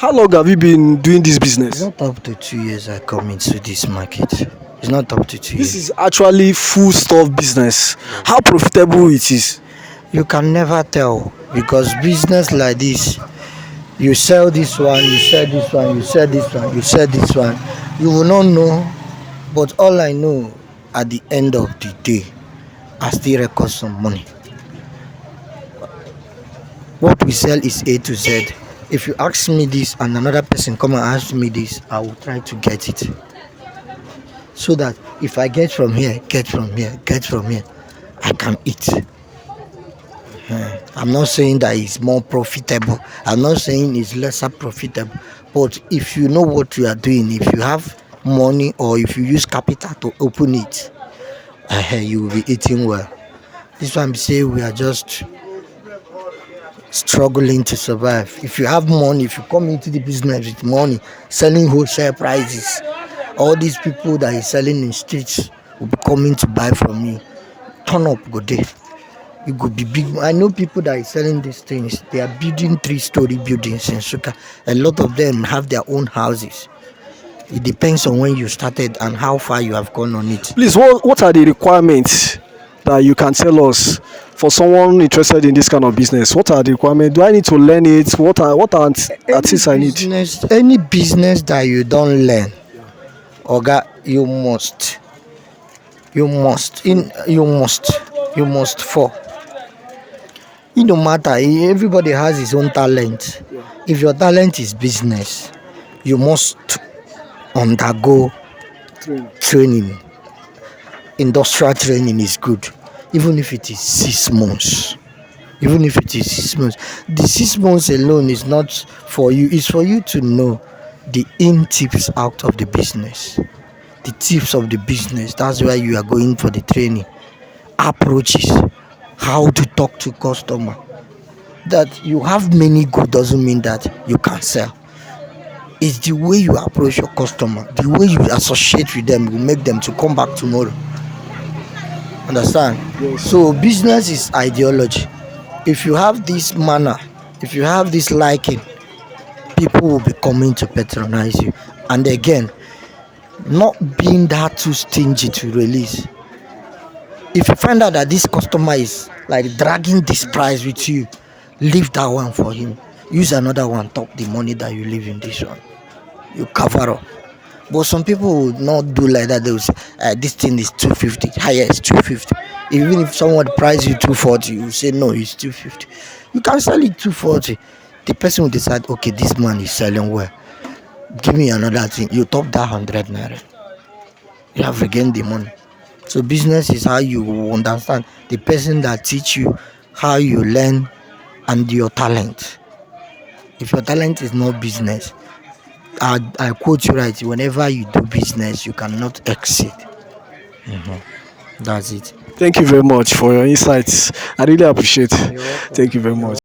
How long have you been doing this It's business? not up to 2 years I come into this market. It's not up to two This years. is actually full stuff business. Yes. How profitable it is? You can never tell because business like this, you sell this one, you sell this one, you sell this one, you sell this one. You will not know, but all I know at the end of the day, I still record some money. What we sell is A to Z. If you ask me this and another person come and ask me this, I will try to get it. So that if I get from here, get from here, get from here, I can eat. I'm not saying that it's more profitable. I'm not saying it's lesser profitable. But if you know what you are doing, if you have money or if you use capital to open it, you will be eating well. This one say we are just struggling to survive. If you have money, if you come into the business with money, selling wholesale prices, all these people that is selling in streets will be coming to buy from you. Turn up, go there. You could be big. I know people that are selling these things. They are building 3-story buildings in Suka. A lot of them have their own houses. It depends on when you started and how far you have gone on it. Please, what are the requirements that you can tell us for someone interested in this kind of business? What are the requirements? Do I need to learn it? What are things I need? Any business that you don't learn, Oga, you must fall. It no matter. Everybody has his own talent. If your talent is business, you must undergo training. Industrial training is good, even if it is 6 months. Even if it is 6 months, the 6 months alone is not for you. It's for you to know the in tips out of the business, the tips of the business. That's why you are going for the training. Approaches, how to talk to customer. That you have many good doesn't mean that you can sell. It's the way you approach your customer, the way you associate with them will make them to come back tomorrow. Understand? Yes. So business is ideology. If you have this manner, if you have this liking, people will be coming to patronize you. And again, not being that too stingy to release. If you find out that this customer is like dragging this price with you, leave that one for him. Use another one, top the money that you leave in this one. You cover up. But some people would not do like that. They will say, this thing is 250. Higher is 250. Even if someone price you 240, you say no, it's 250. You can sell it 240. The person will decide, okay, this man is selling well. Give me another thing. You top that 100 naira. You have regained the money. So business is how you understand the person that teach you how you learn and your talent. If your talent is not business, I quote you right, whenever you do business, you cannot exceed. That's it. Thank you very much for your insights. I really appreciate it. You're welcome. Thank you very much.